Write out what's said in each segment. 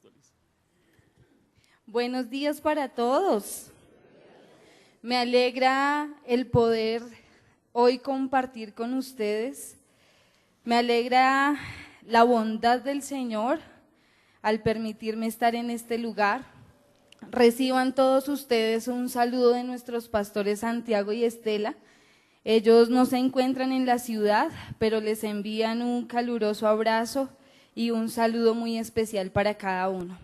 apóstoles. Buenos días para todos. Me alegra el poder hoy compartir con ustedes. Me alegra la bondad del Señor al permitirme estar en este lugar. Reciban todos ustedes un saludo de nuestros pastores Santiago y Estela. Ellos no se encuentran en la ciudad, pero les envían un caluroso abrazo y un saludo muy especial para cada uno.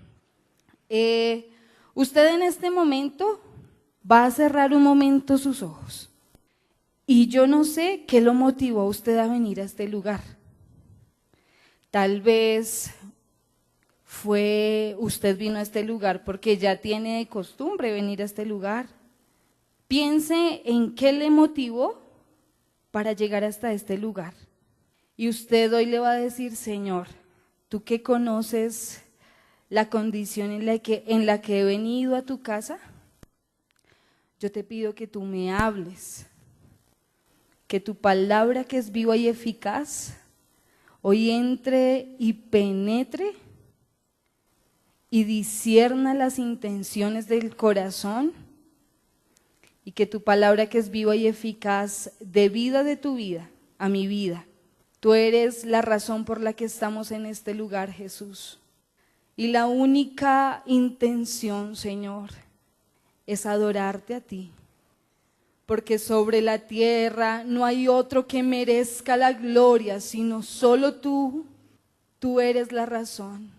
Usted en este momento va a cerrar un momento sus ojos y yo no sé qué lo motivó a usted a venir a este lugar. Tal vez usted vino a este lugar porque ya tiene de costumbre venir a este lugar. Piense en qué le motivó para llegar hasta este lugar. Y usted hoy le va a decir: Señor, tú que conoces la condición en la que he venido a tu casa, yo te pido que tú me hables, que tu palabra que es viva y eficaz hoy entre y penetre y discierna las intenciones del corazón, y que tu palabra que es viva y eficaz dé vida de tu vida a mi vida. Tú eres la razón por la que estamos en este lugar, Jesús. Y la única intención, Señor, es adorarte a ti, porque sobre la tierra no hay otro que merezca la gloria, sino solo tú. Tú eres la razón.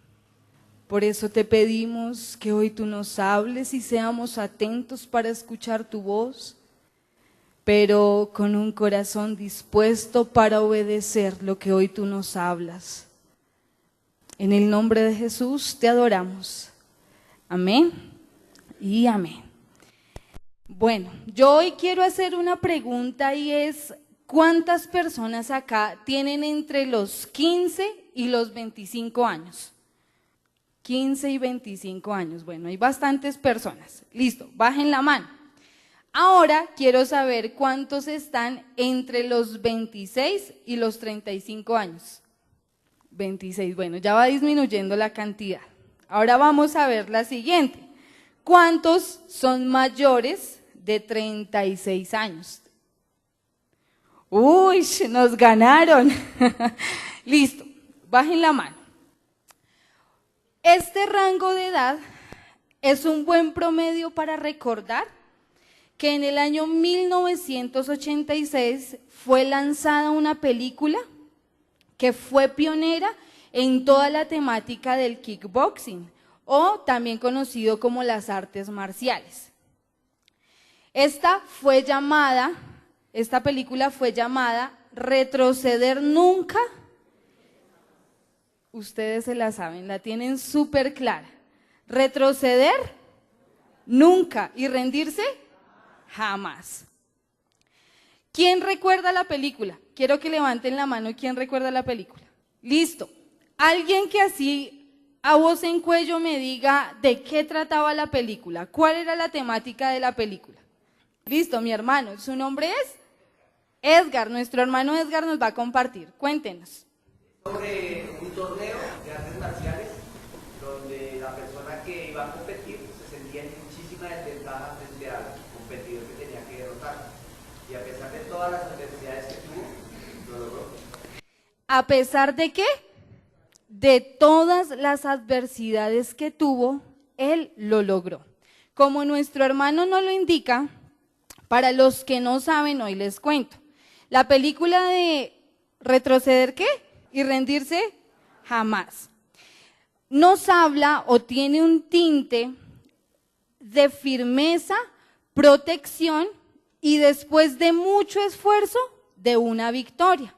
Por eso te pedimos que hoy tú nos hables y seamos atentos para escuchar tu voz, pero con un corazón dispuesto para obedecer lo que hoy tú nos hablas. En el nombre de Jesús te adoramos. Amén y amén. Bueno, yo hoy quiero hacer una pregunta y es: ¿cuántas personas acá tienen entre los 15 y los 25 años? 15 y 25 años, bueno, hay bastantes personas. Listo, bajen la mano. Ahora quiero saber cuántos están entre los 26 y los 35 años. 26, bueno, ya va disminuyendo la cantidad. Ahora vamos a ver la siguiente. ¿Cuántos son mayores de 36 años? Uy, nos ganaron. Listo, bajen la mano. Este rango de edad es un buen promedio para recordar que en el año 1986 fue lanzada una película que fue pionera en toda la temática del kickboxing, o también conocido como las artes marciales. Esta película fue llamada Retroceder Nunca. Ustedes se la saben, la tienen súper clara. Retroceder nunca y rendirse jamás. ¿Quién recuerda la película? Quiero que levanten la mano. ¿Quién recuerda la película? Listo. Alguien que así a voz en cuello me diga de qué trataba la película. ¿Cuál era la temática de la película? Listo, mi hermano. ¿Su nombre es? Edgar. Nuestro hermano Edgar nos va a compartir. Cuéntenos. Sobre un torneo de artes marciales donde la persona que iba a competir se sentía en muchísima desventaja frente al competidor que tenía que derrotar, y a pesar de todas las adversidades que tuvo, lo logró. ¿A pesar de qué? De todas las adversidades que tuvo, él lo logró. Como nuestro hermano nos lo indica, para los que no saben, hoy les cuento. La película de Retroceder, ¿qué? Y rendirse jamás. Nos habla o tiene un tinte de firmeza, protección y, después de mucho esfuerzo, de una victoria.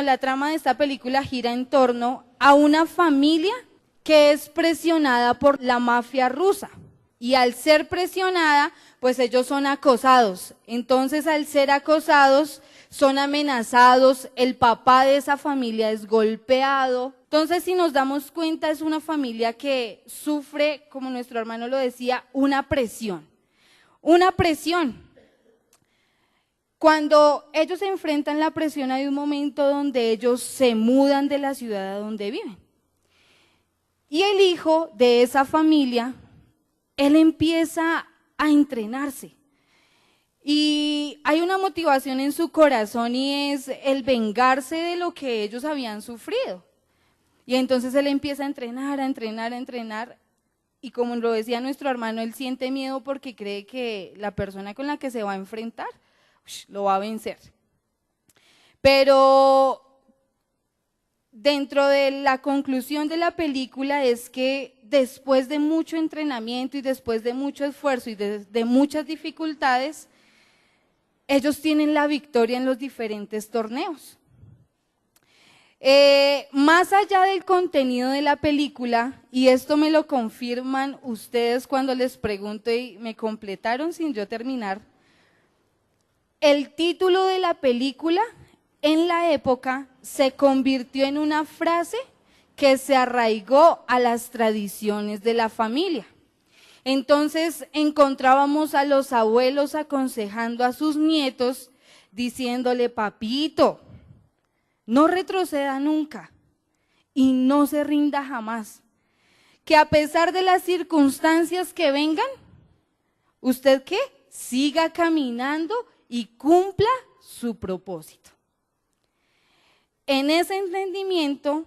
La trama de esta película gira en torno a una familia que es presionada por la mafia rusa. Y al ser presionada, pues ellos son acosados. Entonces, al ser acosados, son amenazados, el papá de esa familia es golpeado. Entonces, si nos damos cuenta, es una familia que sufre, como nuestro hermano lo decía, una presión. Una presión. Cuando ellos enfrentan la presión, hay un momento donde ellos se mudan de la ciudad a donde viven. Y el hijo de esa familia, él empieza a entrenarse. Y hay una motivación en su corazón y es el vengarse de lo que ellos habían sufrido. Y entonces él empieza a entrenar, a entrenar, a entrenar. Y como lo decía nuestro hermano, él siente miedo porque cree que la persona con la que se va a enfrentar lo va a vencer. Pero dentro de la conclusión de la película es que después de mucho entrenamiento y después de mucho esfuerzo y de muchas dificultades, ellos tienen la victoria en los diferentes torneos. Más allá del contenido de la película, y esto me lo confirman ustedes cuando les pregunto y me completaron sin yo terminar, el título de la película en la época se convirtió en una frase que se arraigó a las tradiciones de la familia. Entonces encontrábamos a los abuelos aconsejando a sus nietos, diciéndole: papito, no retroceda nunca y no se rinda jamás, que a pesar de las circunstancias que vengan, ¿usted qué? Siga caminando y cumpla su propósito. En ese entendimiento,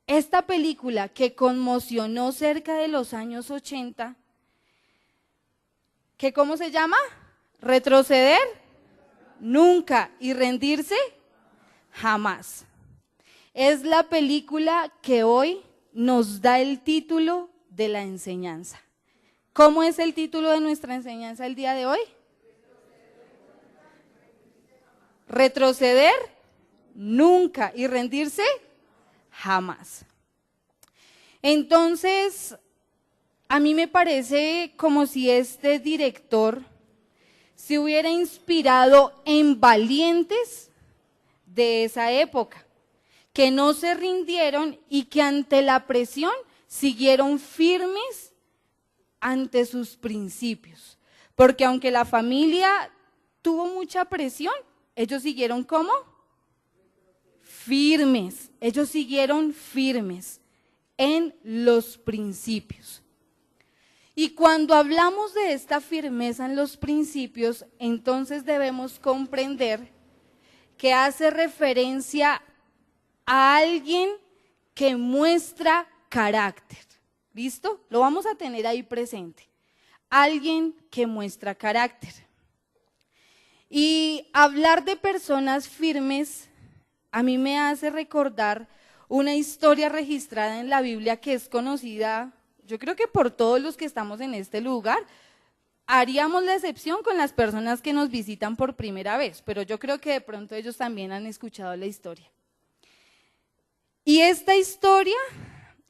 esta película que conmocionó cerca de los años 80, ¿que cómo se llama? Retroceder nunca y rendirse jamás. Es la película que hoy nos da el título de la enseñanza. ¿Cómo es el título de nuestra enseñanza el día de hoy? Retroceder nunca y rendirse jamás. Entonces, a mí me parece como si este director se hubiera inspirado en valientes de esa época, que no se rindieron y que ante la presión siguieron firmes ante sus principios. Porque aunque la familia tuvo mucha presión, ellos siguieron ¿cómo? Firmes. Ellos siguieron firmes en los principios. Y cuando hablamos de esta firmeza en los principios, entonces debemos comprender que hace referencia a alguien que muestra carácter. ¿Listo? Lo vamos a tener ahí presente. Alguien que muestra carácter. Y hablar de personas firmes a mí me hace recordar una historia registrada en la Biblia que es conocida, yo creo que por todos los que estamos en este lugar. Haríamos la excepción con las personas que nos visitan por primera vez, pero yo creo que de pronto ellos también han escuchado la historia. Y esta historia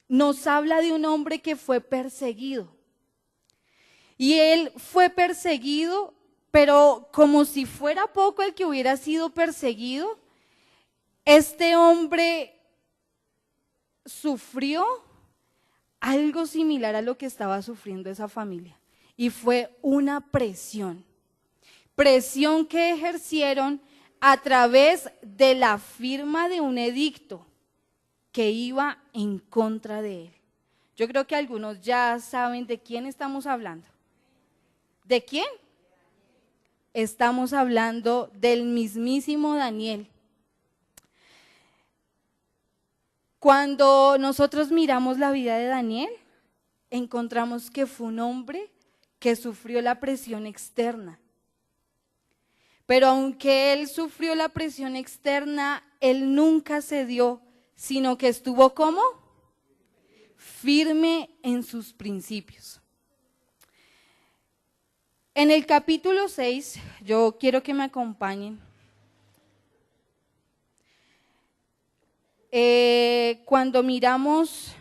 nos habla de un hombre que fue perseguido. Y él fue perseguido, pero como si fuera poco el que hubiera sido perseguido, este hombre sufrió algo similar a lo que estaba sufriendo esa familia. Y fue una presión que ejercieron a través de la firma de un edicto que iba en contra de él. Yo creo que algunos ya saben de quién estamos hablando. ¿De quién? Estamos hablando del mismísimo Daniel. Cuando nosotros miramos la vida de Daniel, encontramos que fue un hombre que sufrió la presión externa. Pero aunque él sufrió la presión externa, él nunca cedió, sino que estuvo ¿cómo? Firme en sus principios. En el capítulo 6, yo quiero que me acompañen. Cuando miramos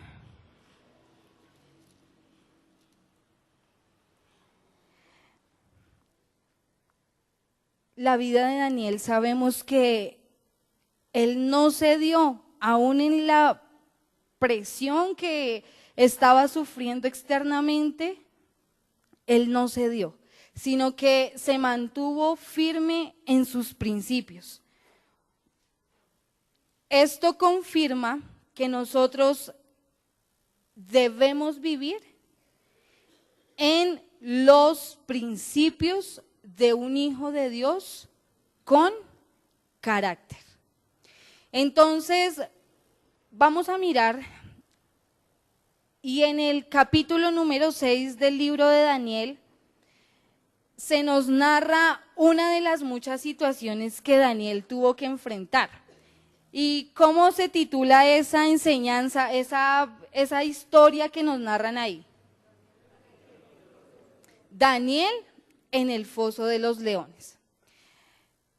la vida de Daniel, sabemos que él no cedió, aún en la presión que estaba sufriendo externamente, él no cedió, sino que se mantuvo firme en sus principios. Esto confirma que nosotros debemos vivir en los principios de un hijo de Dios con carácter. Entonces, vamos a mirar, y en el capítulo número 6 del libro de Daniel, se nos narra una de las muchas situaciones que Daniel tuvo que enfrentar. ¿Y cómo se titula esa enseñanza, esa historia que nos narran ahí? Daniel en el foso de los leones.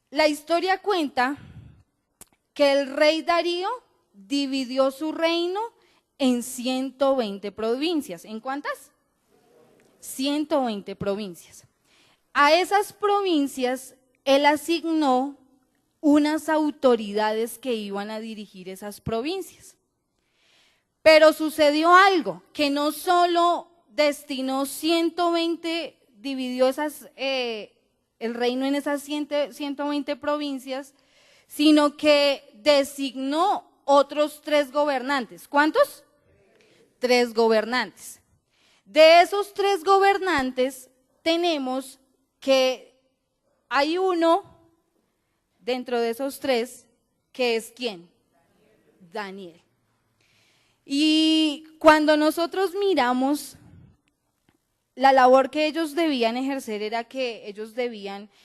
La historia cuenta que el rey Darío dividió su reino en 120 provincias. ¿En cuántas? 120 provincias. A esas provincias él asignó unas autoridades que iban a dirigir esas provincias. Pero sucedió algo, que no solo destinó 120, dividió el reino en esas 120 provincias, sino que designó otros 3 gobernantes. ¿Cuántos? 3 gobernantes. De esos 3 gobernantes tenemos que hay uno dentro de esos 3 que es ¿quién? Daniel. Y cuando nosotros miramos, la labor que ellos debían ejercer era que ellos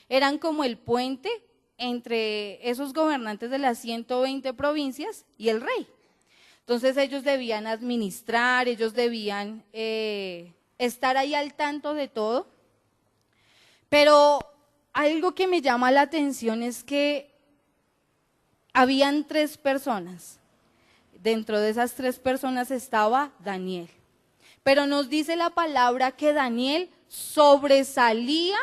eran como el puente entre esos gobernantes de las 120 provincias y el rey. Entonces ellos debían administrar, ellos debían estar ahí al tanto de todo. Pero algo que me llama la atención es que habían 3 personas. Dentro de esas 3 personas estaba Daniel. Pero nos dice la palabra que Daniel sobresalía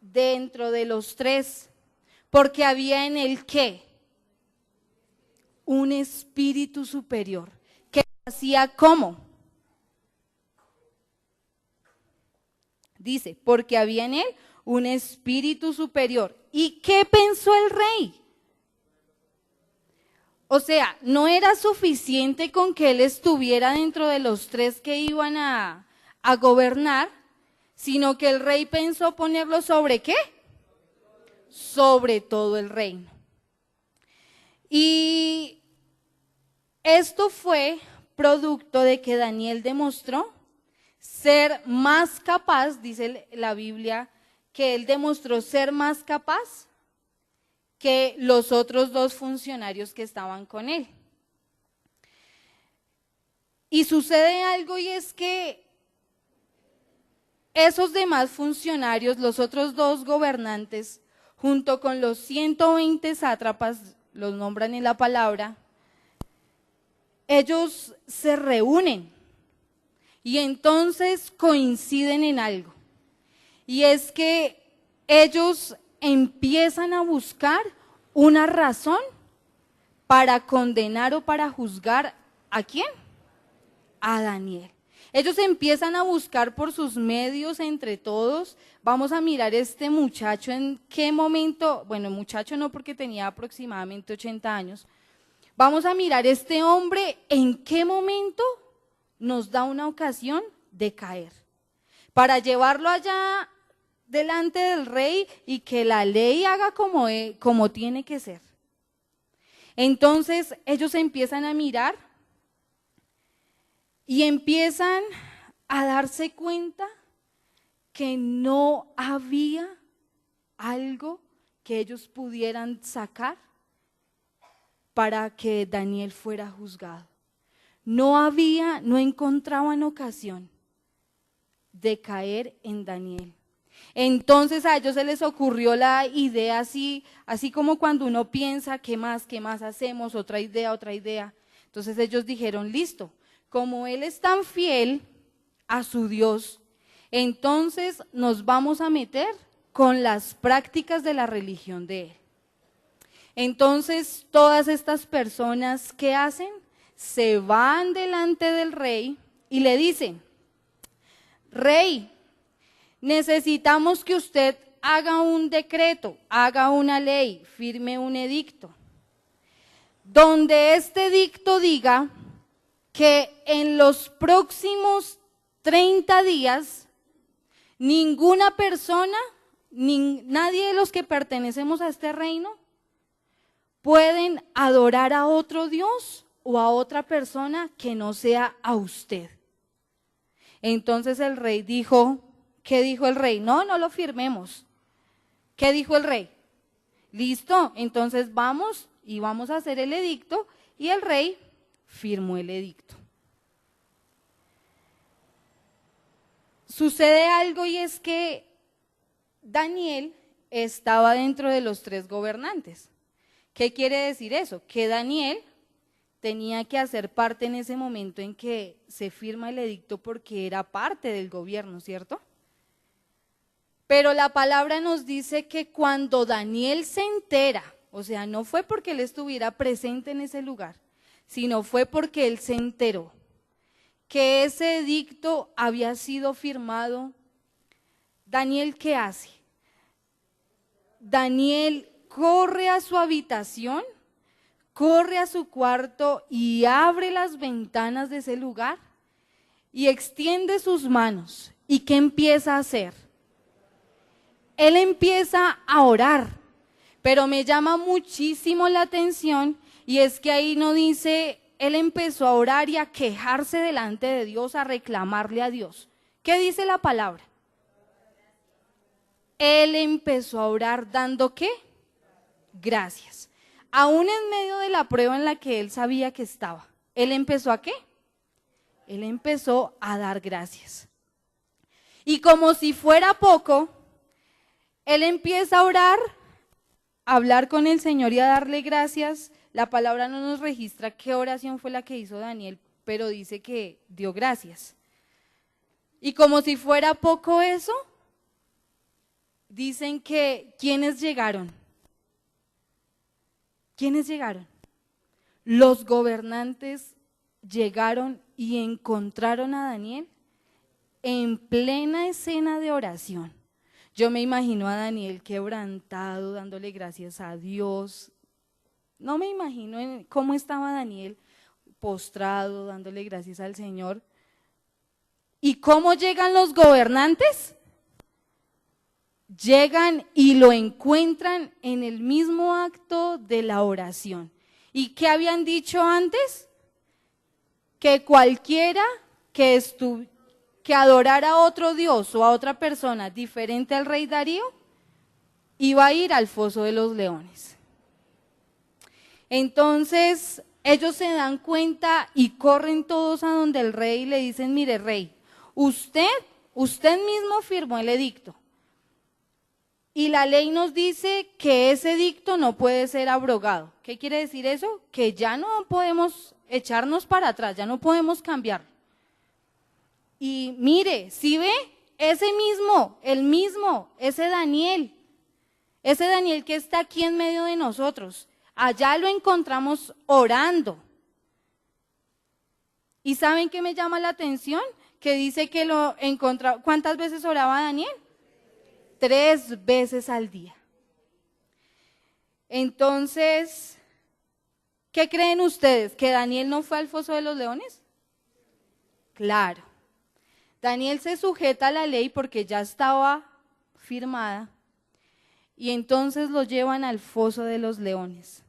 dentro de los 3, porque había en él ¿qué? Un espíritu superior, que hacía ¿cómo? Dice, porque había en él un espíritu superior. ¿Y qué pensó el rey? O sea, no era suficiente con que él estuviera dentro de los 3 que iban a gobernar, sino que el rey pensó ponerlo ¿sobre qué? Sobre todo el reino. Y esto fue producto de que Daniel demostró ser más capaz, dice la Biblia, que él demostró ser más capaz que los otros 2 funcionarios que estaban con él. Y sucede algo, y es que esos demás funcionarios, los otros 2 gobernantes, junto con los 120 sátrapas, los nombran en la palabra, ellos se reúnen y entonces coinciden en algo. Y es que ellos empiezan a buscar una razón para condenar o para juzgar ¿a quién? A Daniel. Ellos empiezan a buscar por sus medios entre todos. Vamos a mirar este muchacho en qué momento, bueno, muchacho no porque tenía aproximadamente 80 años. Vamos a mirar este hombre en qué momento nos da una ocasión de caer. Para llevarlo allá delante del rey y que la ley haga como tiene que ser. Entonces ellos empiezan a mirar y empiezan a darse cuenta que no había algo que ellos pudieran sacar para que Daniel fuera juzgado. No encontraban ocasión de caer en Daniel. Entonces a ellos se les ocurrió la idea así como cuando uno piensa, qué más hacemos? Otra idea. Entonces ellos dijeron, listo, como él es tan fiel a su Dios, entonces nos vamos a meter con las prácticas de la religión de él. Entonces todas estas personas, ¿qué hacen? Se van delante del rey y le dicen, rey, necesitamos que usted haga un decreto, haga una ley, firme un edicto, donde este edicto diga que en los próximos 30 días ninguna persona, nadie de los que pertenecemos a este reino pueden adorar a otro Dios o a otra persona que no sea a usted. Entonces el rey dijo, ¿qué dijo el rey? No, no lo firmemos. ¿Qué dijo el rey? Listo, entonces vamos y vamos a hacer el edicto, y el rey firmó el edicto. Sucede algo, y es que Daniel estaba dentro de los 3 gobernantes. ¿Qué quiere decir eso? Que Daniel tenía que hacer parte en ese momento en que se firma el edicto, porque era parte del gobierno, ¿cierto? Pero la palabra nos dice que cuando Daniel se entera, o sea, no fue porque él estuviera presente en ese lugar, sino fue porque él se enteró que ese edicto había sido firmado. Daniel, ¿qué hace? Daniel corre a su habitación, corre a su cuarto y abre las ventanas de ese lugar y extiende sus manos. ¿Y qué empieza a hacer? Él empieza a orar, pero me llama muchísimo la atención, y es que ahí no dice, él empezó a orar y a quejarse delante de Dios, a reclamarle a Dios. ¿Qué dice la palabra? Él empezó a orar dando ¿qué? Gracias. Aún en medio de la prueba en la que él sabía que estaba, ¿él empezó a qué? Él empezó a dar gracias. Y como si fuera poco, él empieza a orar, a hablar con el Señor y a darle gracias. La palabra no nos registra qué oración fue la que hizo Daniel, pero dice que dio gracias. Y como si fuera poco eso, dicen que ¿quiénes llegaron? ¿Quiénes llegaron? Los gobernantes llegaron y encontraron a Daniel en plena escena de oración. Yo me imagino a Daniel quebrantado, dándole gracias a Dios. No me imagino cómo estaba Daniel postrado, dándole gracias al Señor. ¿Y cómo llegan los gobernantes? Llegan y lo encuentran en el mismo acto de la oración. ¿Y qué habían dicho antes? Que cualquiera que adorara a otro Dios o a otra persona diferente al rey Darío, iba a ir al foso de los leones. Entonces ellos se dan cuenta y corren todos a donde el rey y le dicen, mire rey, usted mismo firmó el edicto. Y la ley nos dice que ese edicto no puede ser abrogado. ¿Qué quiere decir eso? Que ya no podemos echarnos para atrás, ya no podemos cambiarlo. Y mire, ¿sí ve? Ese Daniel que está aquí en medio de nosotros, allá lo encontramos orando. ¿Y saben qué me llama la atención? Que dice que lo encontró. ¿Cuántas veces oraba Daniel? 3 veces al día. Entonces, ¿qué creen ustedes? ¿Que Daniel no fue al foso de los leones? Claro. Daniel se sujeta a la ley porque ya estaba firmada, y entonces lo llevan al foso de los leones.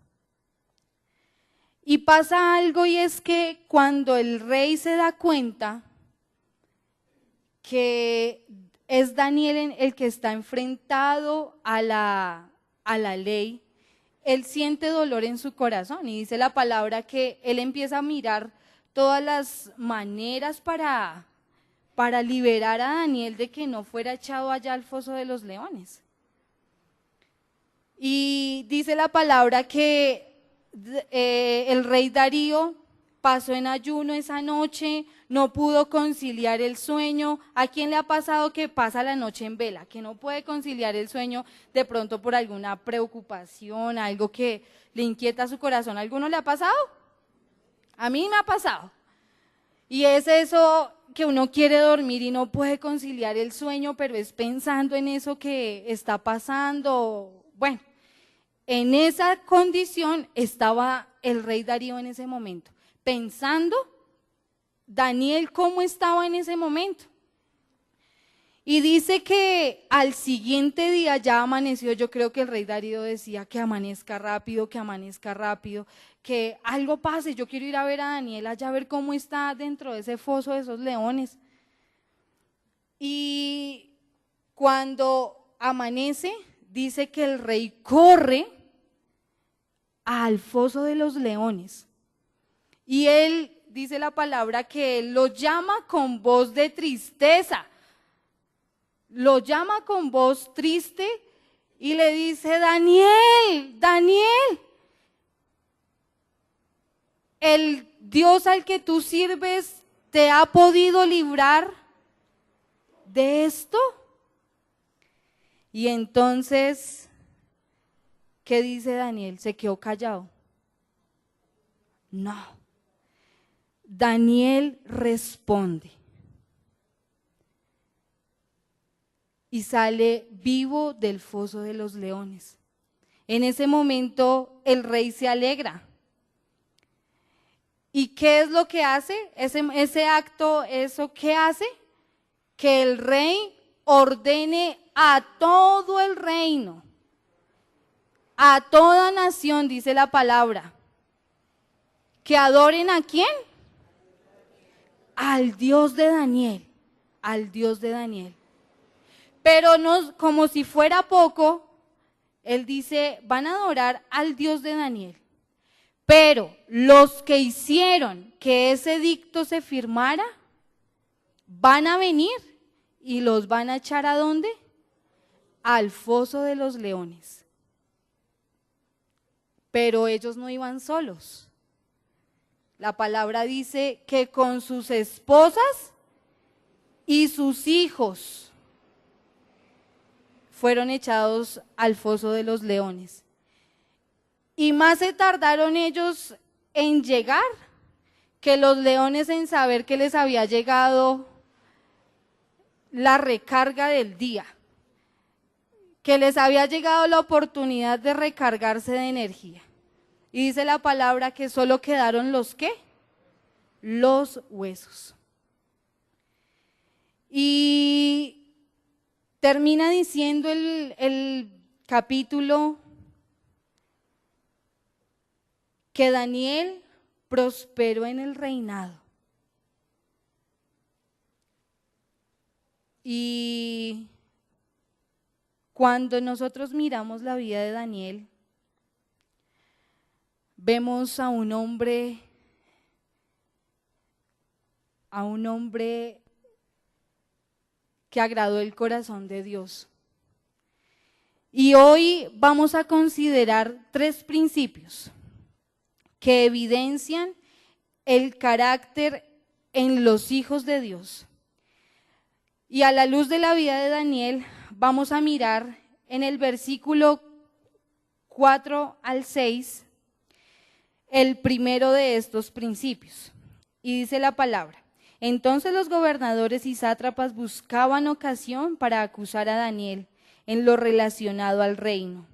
Y pasa algo, y es que cuando el rey se da cuenta que es Daniel el que está enfrentado a la ley, él siente dolor en su corazón, y dice la palabra que él empieza a mirar todas las maneras para liberar a Daniel de que no fuera echado allá al foso de los leones. Y dice la palabra que el rey Darío pasó en ayuno esa noche, no pudo conciliar el sueño. ¿A quién le ha pasado que pasa la noche en vela, que no puede conciliar el sueño de pronto por alguna preocupación, algo que le inquieta su corazón? ¿A alguno le ha pasado? A mí me ha pasado. Y es eso, que uno quiere dormir y no puede conciliar el sueño, pero es pensando en eso que está pasando. Bueno, en esa condición estaba el rey Darío en ese momento, pensando Daniel cómo estaba en ese momento. Y dice que al siguiente día ya amaneció. Yo creo que el rey Darío decía que amanezca rápido, que algo pase. Yo quiero ir a ver a Daniel allá, a ver cómo está dentro de ese foso de esos leones. Y cuando amanece, dice que el rey corre al foso de los leones. Y él, dice la palabra, que él lo llama con voz de tristeza. Lo llama con voz triste y le dice: Daniel, Daniel, el Dios al que tú sirves te ha podido librar de esto. Y entonces, ¿qué dice Daniel? ¿Se quedó callado? No. Daniel responde. Y sale vivo del foso de los leones. En ese momento el rey se alegra. ¿Y qué es lo que hace? Ese acto, ¿eso qué hace? Que el rey ordene a todo el reino, a toda nación, dice la palabra, que adoren ¿a quién? Al Dios de Daniel, al Dios de Daniel. Pero no, como si fuera poco, él dice: van a adorar al Dios de Daniel. Pero los que hicieron que ese edicto se firmara, van a venir y los van a echar ¿a dónde? Al foso de los leones. Pero ellos no iban solos. La palabra dice que con sus esposas y sus hijos fueron echados al foso de los leones. Y más se tardaron ellos en llegar que los leones en saber que les había llegado la recarga del día, que les había llegado la oportunidad de recargarse de energía. Y dice la palabra que solo quedaron los ¿qué? Los huesos. Y termina diciendo el capítulo que Daniel prosperó en el reinado. Y cuando nosotros miramos la vida de Daniel, vemos a un hombre que agradó el corazón de Dios. Y hoy vamos a considerar 3 principios que evidencian el carácter en los hijos de Dios. Y a la luz de la vida de Daniel, vamos a mirar en el versículo 4 al 6 el primero de estos principios. Y dice la palabra: entonces los gobernadores y sátrapas buscaban ocasión para acusar a Daniel en lo relacionado al reino,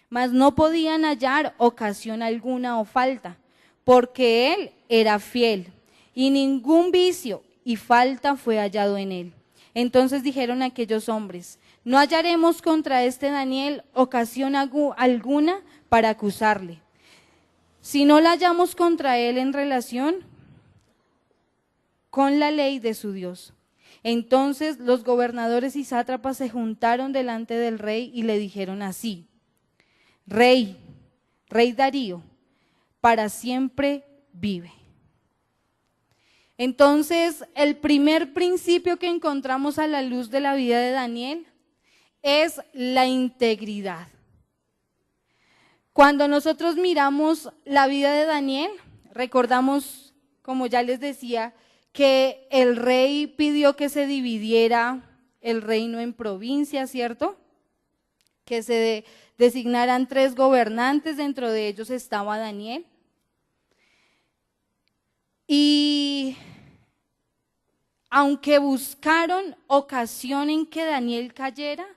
mas no podían hallar ocasión alguna o falta, porque él era fiel, y ningún vicio y falta fue hallado en él. Entonces dijeron aquellos hombres: no hallaremos contra este Daniel ocasión alguna para acusarle, si no la hallamos contra él en relación con la ley de su Dios. Entonces los gobernadores y sátrapas se juntaron delante del rey y le dijeron así: Rey Darío, para siempre vive. Entonces, el primer principio que encontramos a la luz de la vida de Daniel es la integridad. Cuando nosotros miramos la vida de Daniel, recordamos, como ya les decía, que el rey pidió que se dividiera el reino en provincias, ¿cierto? Que se designaran 3 gobernantes, dentro de ellos estaba Daniel. Y aunque buscaron ocasión en que Daniel cayera,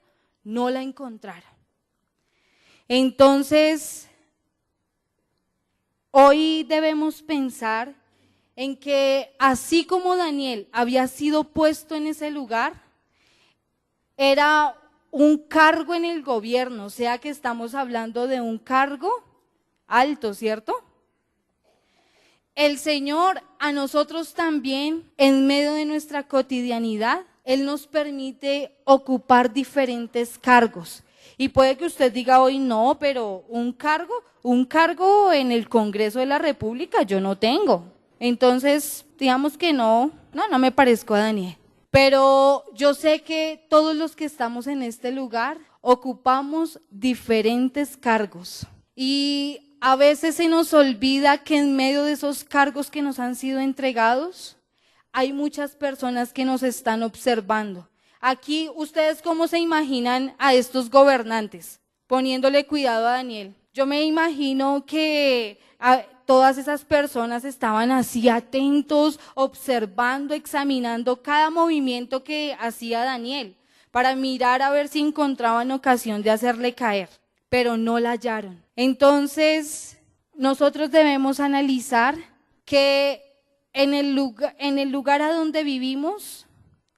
no la encontraron. Entonces, hoy debemos pensar en que así como Daniel había sido puesto en ese lugar, era un cargo en el gobierno, o sea que estamos hablando de un cargo alto, ¿cierto? El Señor a nosotros también, en medio de nuestra cotidianidad, Él nos permite ocupar diferentes cargos. Y puede que usted diga hoy, no, pero un cargo en el Congreso de la República yo no tengo. Entonces, digamos que no me parezco a Daniel. Pero yo sé que todos los que estamos en este lugar ocupamos diferentes cargos. Y a veces se nos olvida que en medio de esos cargos que nos han sido entregados, hay muchas personas que nos están observando. Aquí, ¿ustedes cómo se imaginan a estos gobernantes? Poniéndole cuidado a Daniel. Yo me imagino que todas esas personas estaban así atentos, observando, examinando cada movimiento que hacía Daniel, para mirar a ver si encontraban ocasión de hacerle caer, pero no la hallaron. Entonces, nosotros debemos analizar que en el lugar a donde vivimos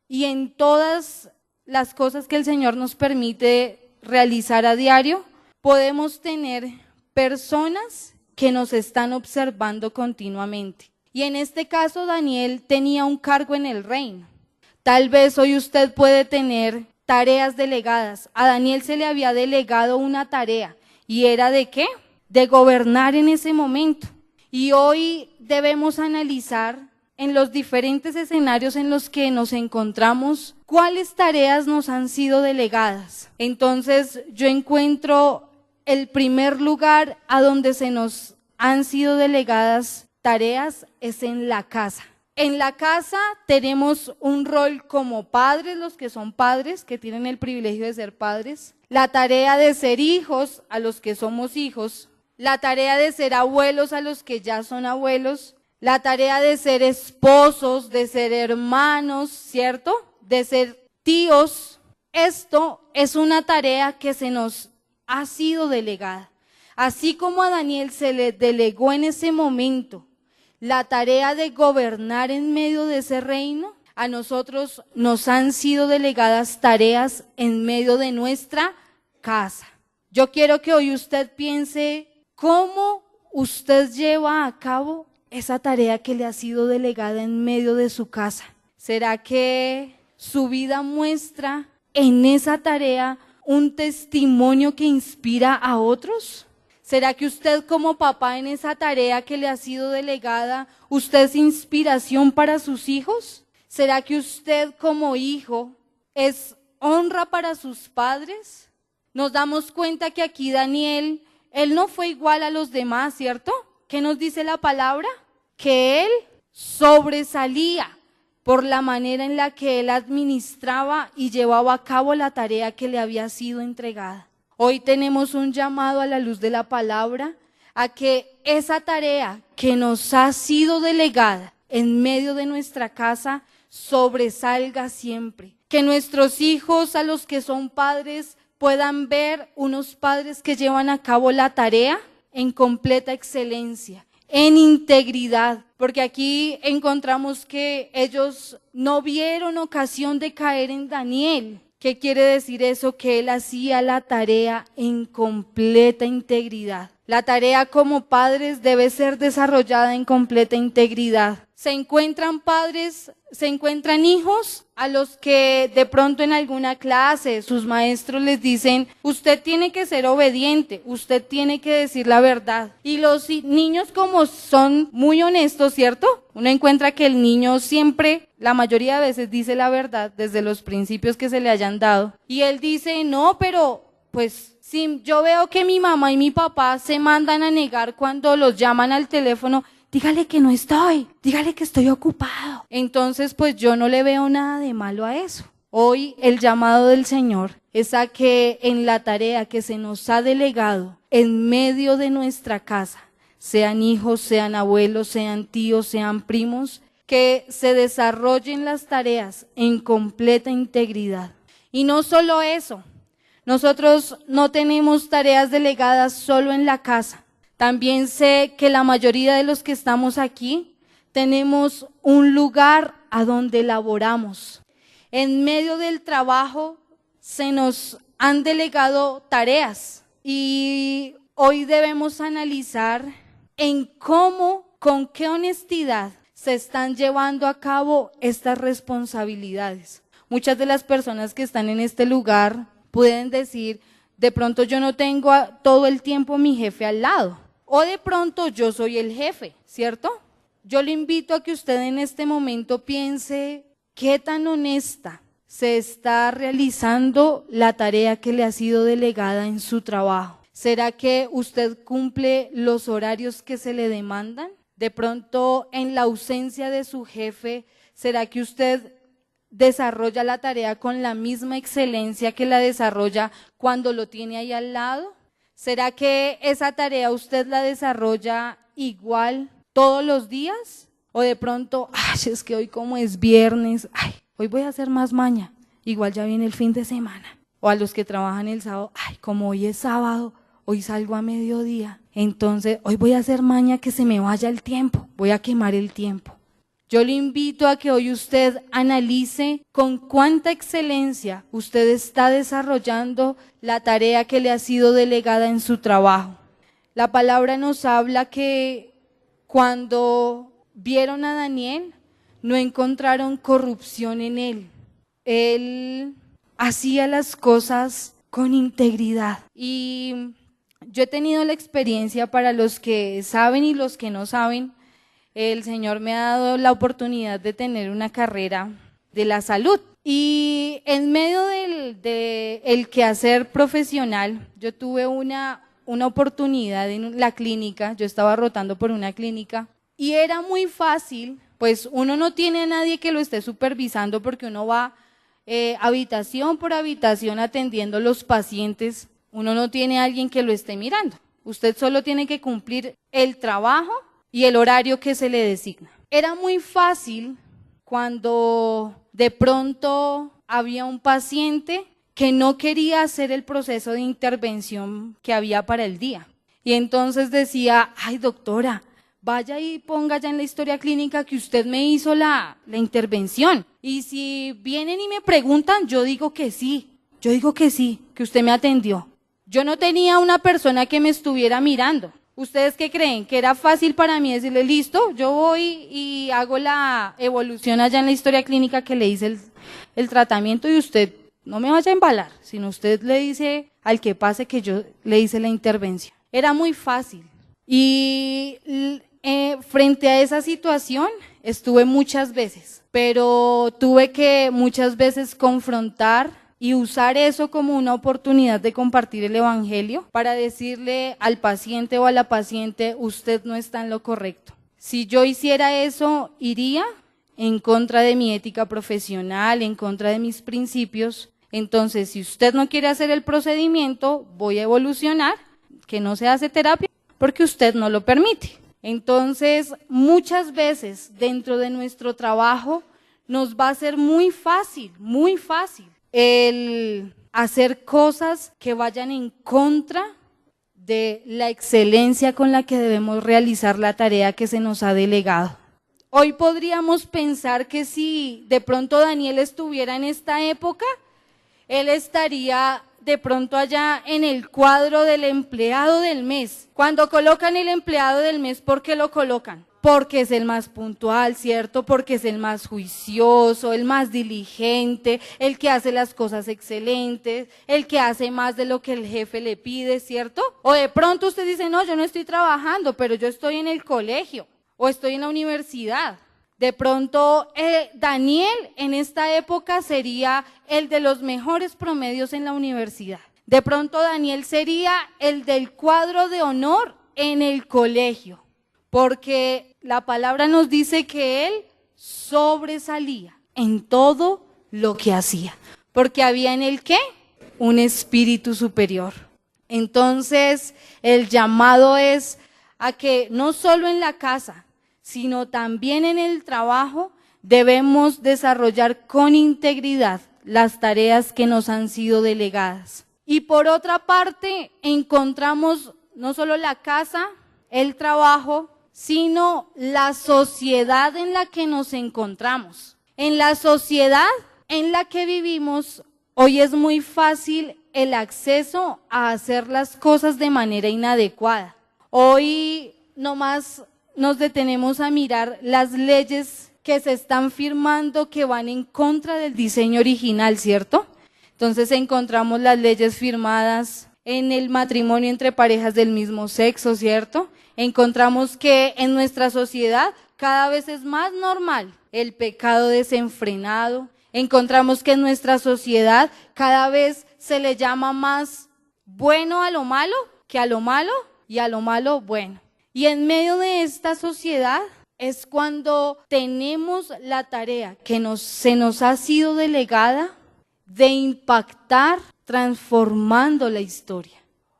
y en todas las cosas que el Señor nos permite realizar a diario, podemos tener personas que nos están observando continuamente. Y en este caso, Daniel tenía un cargo en el reino. Tal vez hoy usted puede tener tareas delegadas. A Daniel se le había delegado una tarea. ¿Y era de qué? De gobernar en ese momento. Y hoy debemos analizar en los diferentes escenarios en los que nos encontramos, cuáles tareas nos han sido delegadas. Entonces, yo encuentro el primer lugar a donde se nos han sido delegadas tareas es en la casa. En la casa tenemos un rol como padres, los que son padres, que tienen el privilegio de ser padres, la tarea de ser hijos a los que somos hijos, la tarea de ser abuelos a los que ya son abuelos, la tarea de ser esposos, de ser hermanos, ¿cierto? De ser tíos. Esto es una tarea que se nos ha sido delegada. Así como a Daniel se le delegó en ese momento la tarea de gobernar en medio de ese reino, a nosotros nos han sido delegadas tareas en medio de nuestra casa. Yo quiero que hoy usted piense cómo usted lleva a cabo esa tarea que le ha sido delegada en medio de su casa. ¿Será que su vida muestra en esa tarea un testimonio que inspira a otros? ¿Será que usted como papá en esa tarea que le ha sido delegada, usted es inspiración para sus hijos? ¿Será que usted como hijo es honra para sus padres? Nos damos cuenta que aquí Daniel, él no fue igual a los demás, ¿cierto? ¿Qué nos dice la palabra? Que él sobresalía por la manera en la que él administraba y llevaba a cabo la tarea que le había sido entregada. Hoy tenemos un llamado a la luz de la palabra a que esa tarea que nos ha sido delegada en medio de nuestra casa sobresalga siempre. Que nuestros hijos, a los que son padres, puedan ver unos padres que llevan a cabo la tarea en completa excelencia, en integridad, porque aquí encontramos que ellos no vieron ocasión de caer en Daniel. ¿Qué quiere decir eso? Que él hacía la tarea en completa integridad. La tarea como padres debe ser desarrollada en completa integridad. Se encuentran padres, se encuentran hijos a los que de pronto en alguna clase sus maestros les dicen, usted tiene que ser obediente, usted tiene que decir la verdad. Y los niños, como son muy honestos, ¿cierto? Uno encuentra que el niño siempre, la mayoría de veces, dice la verdad desde los principios que se le hayan dado. Y él dice, no, pero pues si yo veo que mi mamá y mi papá se mandan a negar cuando los llaman al teléfono, dígale que no estoy, dígale que estoy ocupado. Entonces, pues yo no le veo nada de malo a eso. Hoy el llamado del Señor es a que en la tarea que se nos ha delegado en medio de nuestra casa, sean hijos, sean abuelos, sean tíos, sean primos, que se desarrollen las tareas en completa integridad. Y no solo eso, nosotros no tenemos tareas delegadas solo en la casa. También sé que la mayoría de los que estamos aquí tenemos un lugar a donde laboramos. En medio del trabajo se nos han delegado tareas y hoy debemos analizar en cómo, con qué honestidad se están llevando a cabo estas responsabilidades. Muchas de las personas que están en este lugar pueden decir, de pronto yo no tengo todo el tiempo mi jefe al lado, o de pronto yo soy el jefe, ¿cierto? Yo le invito a que usted en este momento piense qué tan honesta se está realizando la tarea que le ha sido delegada en su trabajo. ¿Será que usted cumple los horarios que se le demandan? De pronto, en la ausencia de su jefe, ¿será que usted desarrolla la tarea con la misma excelencia que la desarrolla cuando lo tiene ahí al lado? ¿Será que esa tarea usted la desarrolla igual todos los días? O de pronto, es que hoy como es viernes, hoy voy a hacer más maña, igual ya viene el fin de semana. O a los que trabajan el sábado, como hoy es sábado, hoy salgo a mediodía, entonces hoy voy a hacer maña que se me vaya el tiempo, voy a quemar el tiempo. Yo le invito a que hoy usted analice con cuánta excelencia usted está desarrollando la tarea que le ha sido delegada en su trabajo. La palabra nos habla que cuando vieron a Daniel, no encontraron corrupción en él. Él hacía las cosas con integridad. Y yo he tenido la experiencia, para los que saben y los que no saben, el Señor me ha dado la oportunidad de tener una carrera de la salud. Y en medio del quehacer profesional, yo tuve una oportunidad en la clínica, yo estaba rotando por una clínica, y era muy fácil, pues uno no tiene a nadie que lo esté supervisando porque uno va habitación por habitación atendiendo los pacientes, uno no tiene a alguien que lo esté mirando, usted solo tiene que cumplir el trabajo y el horario que se le designa. Era muy fácil cuando de pronto había un paciente que no quería hacer el proceso de intervención que había para el día. Y entonces decía, doctora, vaya y ponga ya en la historia clínica que usted me hizo la intervención. Y si vienen y me preguntan, yo digo que sí, que usted me atendió. Yo no tenía una persona que me estuviera mirando. ¿Ustedes qué creen? ¿Que era fácil para mí decirle, listo, yo voy y hago la evolución allá en la historia clínica que le hice el tratamiento y usted no me vaya a embalar, sino usted le dice al que pase que yo le hice la intervención? Era muy fácil. Y frente a esa situación estuve muchas veces, pero tuve que muchas veces confrontar y usar eso como una oportunidad de compartir el evangelio para decirle al paciente o a la paciente, usted no está en lo correcto. Si yo hiciera eso, iría en contra de mi ética profesional, en contra de mis principios. Entonces, si usted no quiere hacer el procedimiento, voy a evolucionar, que no se hace terapia, porque usted no lo permite. Entonces, muchas veces dentro de nuestro trabajo nos va a ser muy fácil el hacer cosas que vayan en contra de la excelencia con la que debemos realizar la tarea que se nos ha delegado. Hoy podríamos pensar que si de pronto Daniel estuviera en esta época, él estaría de pronto allá en el cuadro del empleado del mes. Cuando colocan el empleado del mes, ¿por qué lo colocan? Porque es el más puntual, ¿cierto? Porque es el más juicioso, el más diligente, el que hace las cosas excelentes, el que hace más de lo que el jefe le pide, ¿cierto? O de pronto usted dice, no, yo no estoy trabajando, pero yo estoy en el colegio o estoy en la universidad. De pronto Daniel en esta época sería el de los mejores promedios en la universidad. De pronto Daniel sería el del cuadro de honor en el colegio, porque la palabra nos dice que él sobresalía en todo lo que hacía, porque había en él ¿qué? Un espíritu superior. Entonces el llamado es a que no solo en la casa, sino también en el trabajo debemos desarrollar con integridad las tareas que nos han sido delegadas. Y por otra parte, encontramos no solo la casa, el trabajo, sino la sociedad en la que nos encontramos. En la sociedad en la que vivimos, hoy es muy fácil el acceso a hacer las cosas de manera inadecuada. Hoy nomás nos detenemos a mirar las leyes que se están firmando que van en contra del diseño original, ¿cierto? Entonces encontramos las leyes firmadas en el matrimonio entre parejas del mismo sexo, ¿cierto? Encontramos que en nuestra sociedad cada vez es más normal el pecado desenfrenado. Encontramos que en nuestra sociedad cada vez se le llama más bueno a lo malo que a lo malo y a lo malo bueno. Y en medio de esta sociedad es cuando tenemos la tarea que se nos ha sido delegada de impactar transformando la historia.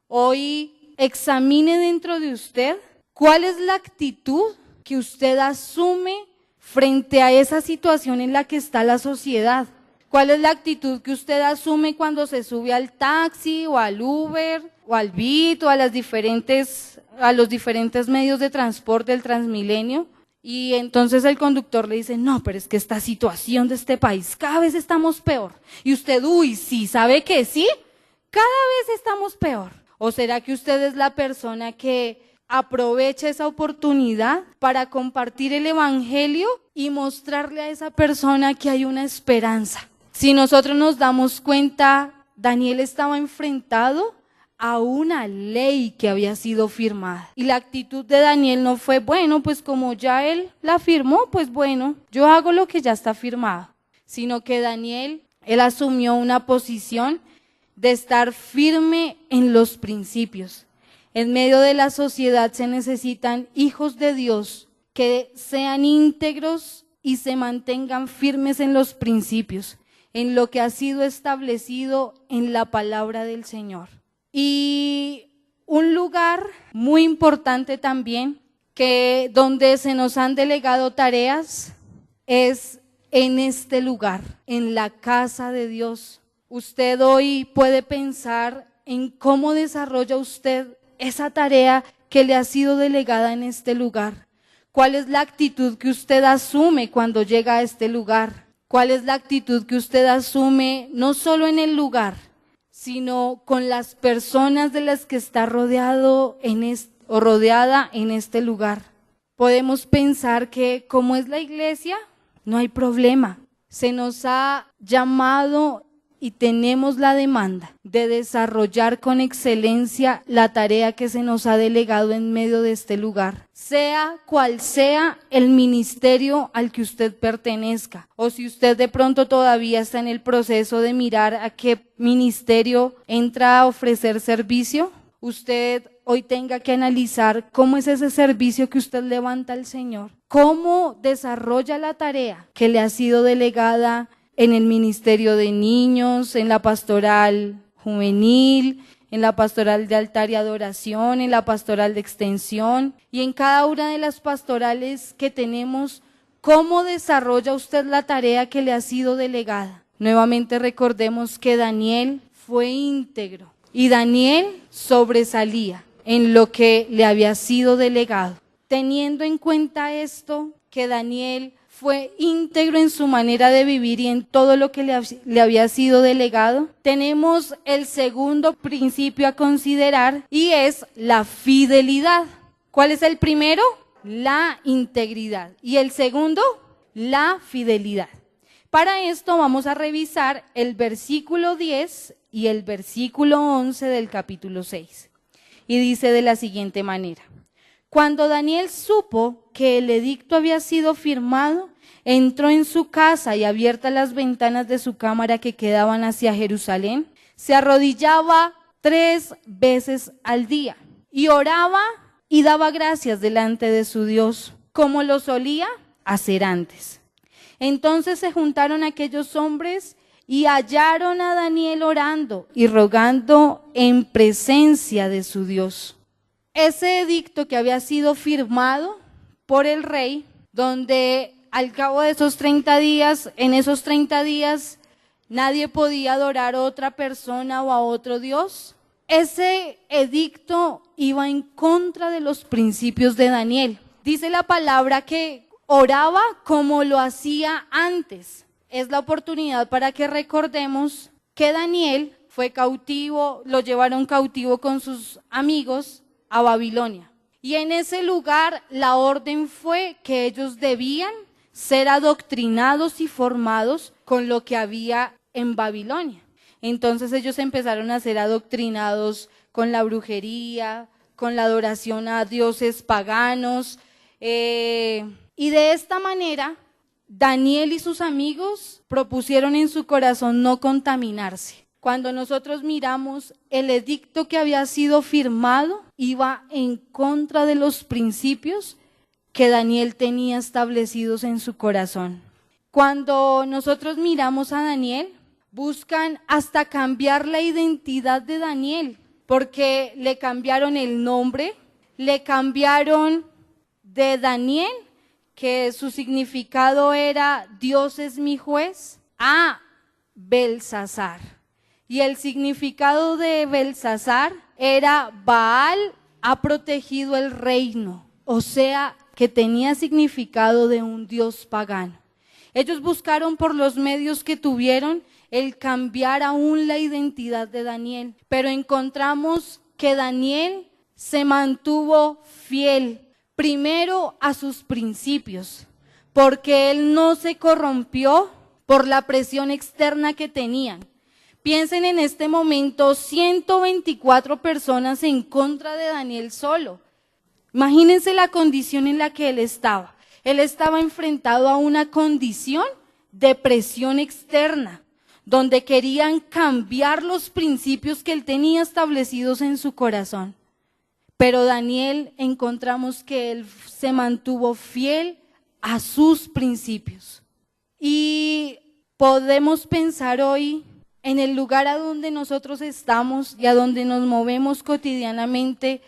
Hoy examine dentro de usted cuál es la actitud que usted asume frente a esa situación en la que está la sociedad. ¿Cuál es la actitud que usted asume cuando se sube al taxi o al Uber o al Bit o a los diferentes medios de transporte del Transmilenio? Y entonces el conductor le dice, no, pero es que esta situación de este país, cada vez estamos peor. Y usted, uy, sí, ¿sabe que sí? Cada vez estamos peor. ¿O será que usted es la persona que aprovecha esa oportunidad para compartir el evangelio y mostrarle a esa persona que hay una esperanza? Si nosotros nos damos cuenta, Daniel estaba enfrentado a una ley que había sido firmada. Y la actitud de Daniel no fue, bueno, pues como ya él la firmó, pues bueno, yo hago lo que ya está firmado. Sino que Daniel, él asumió una posición de estar firme en los principios. En medio de la sociedad se necesitan hijos de Dios que sean íntegros y se mantengan firmes en los principios, en lo que ha sido establecido en la palabra del Señor. Y un lugar muy importante también, que donde se nos han delegado tareas, es en este lugar, en la casa de Dios. Usted hoy puede pensar en cómo desarrolla usted esa tarea que le ha sido delegada en este lugar. ¿Cuál es la actitud que usted asume cuando llega a este lugar? ¿Cuál es la actitud que usted asume no solo en el lugar, sino con las personas de las que está rodeada en este lugar? Podemos pensar que como es la iglesia, no hay problema. Se nos ha llamado y tenemos la demanda de desarrollar con excelencia la tarea que se nos ha delegado en medio de este lugar, sea cual sea el ministerio al que usted pertenezca, o si usted de pronto todavía está en el proceso de mirar a qué ministerio entra a ofrecer servicio, usted hoy tenga que analizar cómo es ese servicio que usted levanta al Señor, cómo desarrolla la tarea que le ha sido delegada en el ministerio de niños, en la pastoral juvenil, en la pastoral de altar y adoración, en la pastoral de extensión y en cada una de las pastorales que tenemos. ¿Cómo desarrolla usted la tarea que le ha sido delegada? Nuevamente recordemos que Daniel fue íntegro y Daniel sobresalía en lo que le había sido delegado. Teniendo en cuenta esto, que Daniel fue íntegro en su manera de vivir y en todo lo que le había sido delegado, tenemos el segundo principio a considerar y es la fidelidad. ¿Cuál es el primero? La integridad. Y el segundo, la fidelidad. Para esto vamos a revisar el versículo 10 y el versículo 11 del capítulo 6. Y dice de la siguiente manera: cuando Daniel supo que el edicto había sido firmado, entró en su casa y abiertas las ventanas de su cámara que quedaban hacia Jerusalén, se arrodillaba 3 veces al día y oraba y daba gracias delante de su Dios, como lo solía hacer antes. Entonces se juntaron aquellos hombres y hallaron a Daniel orando y rogando en presencia de su Dios. Ese edicto que había sido firmado por el rey, donde al cabo de esos 30 días, en esos 30 días, nadie podía adorar a otra persona o a otro Dios. Ese edicto iba en contra de los principios de Daniel. Dice la palabra que oraba como lo hacía antes. Es la oportunidad para que recordemos que Daniel fue cautivo, lo llevaron cautivo con sus amigos a Babilonia. Y en ese lugar la orden fue que ellos debían ser adoctrinados y formados con lo que había en Babilonia. Entonces ellos empezaron a ser adoctrinados con la brujería, con la adoración a dioses paganos, y de esta manera Daniel y sus amigos propusieron en su corazón no contaminarse. Cuando nosotros miramos el edicto que había sido firmado, iba en contra de los principios que Daniel tenía establecidos en su corazón. Cuando nosotros miramos a Daniel, buscan hasta cambiar la identidad de Daniel, porque le cambiaron el nombre, le cambiaron de Daniel, que su significado era Dios es mi juez, a Belsasar. Y el significado de Belsasar era Baal ha protegido el reino, o sea, que tenía significado de un dios pagano. Ellos buscaron por los medios que tuvieron el cambiar aún la identidad de Daniel, pero encontramos que Daniel se mantuvo fiel primero a sus principios, porque él no se corrompió por la presión externa que tenían. Piensen en este momento, 124 personas en contra de Daniel solo. Imagínense la condición en la que él estaba. Él estaba enfrentado a una condición de presión externa, donde querían cambiar los principios que él tenía establecidos en su corazón. Pero Daniel, encontramos que él se mantuvo fiel a sus principios. Y podemos pensar hoy en el lugar a donde nosotros estamos y a donde nos movemos cotidianamente.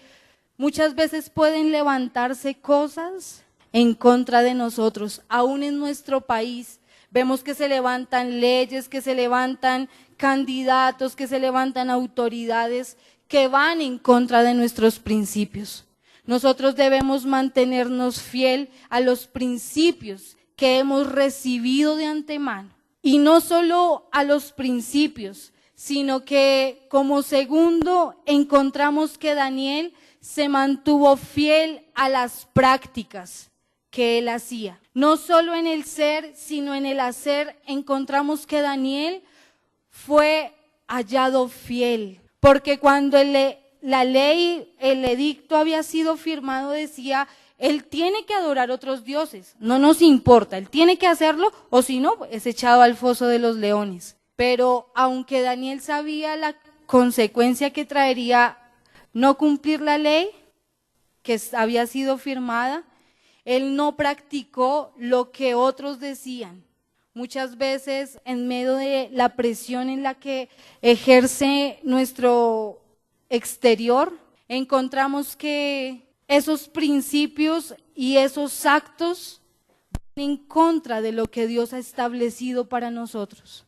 Muchas veces pueden levantarse cosas en contra de nosotros, aún en nuestro país. Vemos que se levantan leyes, que se levantan candidatos, que se levantan autoridades que van en contra de nuestros principios. Nosotros debemos mantenernos fiel a los principios que hemos recibido de antemano. Y no solo a los principios, sino que como segundo encontramos que Daniel se mantuvo fiel a las prácticas que él hacía. No solo en el ser, sino en el hacer, encontramos que Daniel fue hallado fiel. Porque cuando la ley, el edicto había sido firmado, decía, él tiene que adorar otros dioses, no nos importa, él tiene que hacerlo, o si no, es echado al foso de los leones. Pero aunque Daniel sabía la consecuencia que traería no cumplir la ley que había sido firmada, él no practicó lo que otros decían. Muchas veces en medio de la presión en la que ejerce nuestro exterior, encontramos que esos principios y esos actos van en contra de lo que Dios ha establecido para nosotros.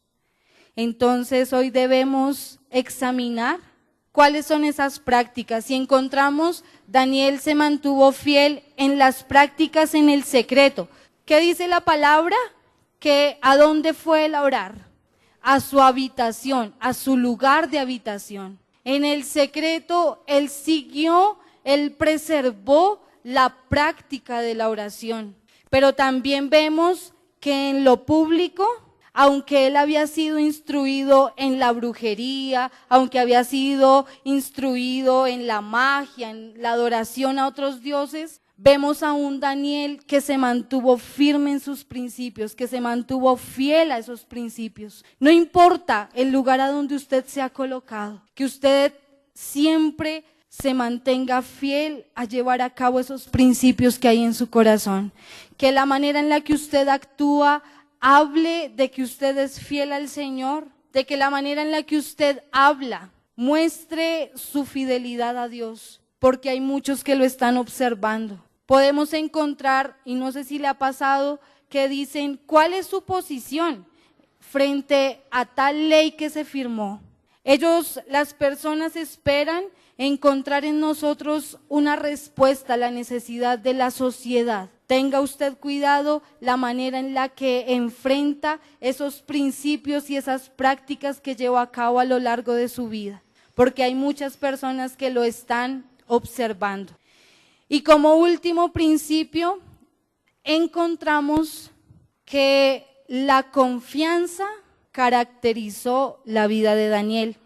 Entonces hoy debemos examinar cuáles son esas prácticas. Si encontramos, Daniel se mantuvo fiel en las prácticas en el secreto. ¿Qué dice la palabra? Que ¿a dónde fue él a orar? A su habitación, a su lugar de habitación. En el secreto él siguió, él preservó la práctica de la oración. Pero también vemos que en lo público, aunque él había sido instruido en la brujería, aunque había sido instruido en la magia, en la adoración a otros dioses, vemos a un Daniel que se mantuvo firme en sus principios, que se mantuvo fiel a esos principios. No importa el lugar a donde usted se ha colocado, que usted siempre se mantenga fiel a llevar a cabo esos principios que hay en su corazón. Que la manera en la que usted actúa hable de que usted es fiel al Señor, de que la manera en la que usted habla muestre su fidelidad a Dios, porque hay muchos que lo están observando. podemos encontrar, y no sé si le ha pasado, que dicen, ¿cuál es su posición frente a tal ley que se firmó? Las personas esperan encontrar en nosotros una respuesta a la necesidad de la sociedad. Tenga usted cuidado la manera en la que enfrenta esos principios y esas prácticas que lleva a cabo a lo largo de su vida, porque hay muchas personas que lo están observando. Y como último principio, encontramos que la confianza caracterizó la vida de Daniel.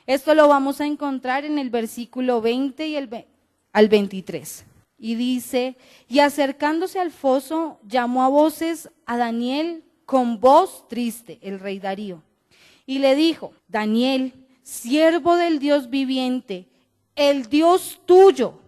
Esto lo vamos a encontrar en el versículo 20 y al 23. Y dice, y acercándose al foso, llamó a voces a Daniel con voz triste, el rey Darío. Y le dijo, Daniel, siervo del Dios viviente, el Dios tuyo,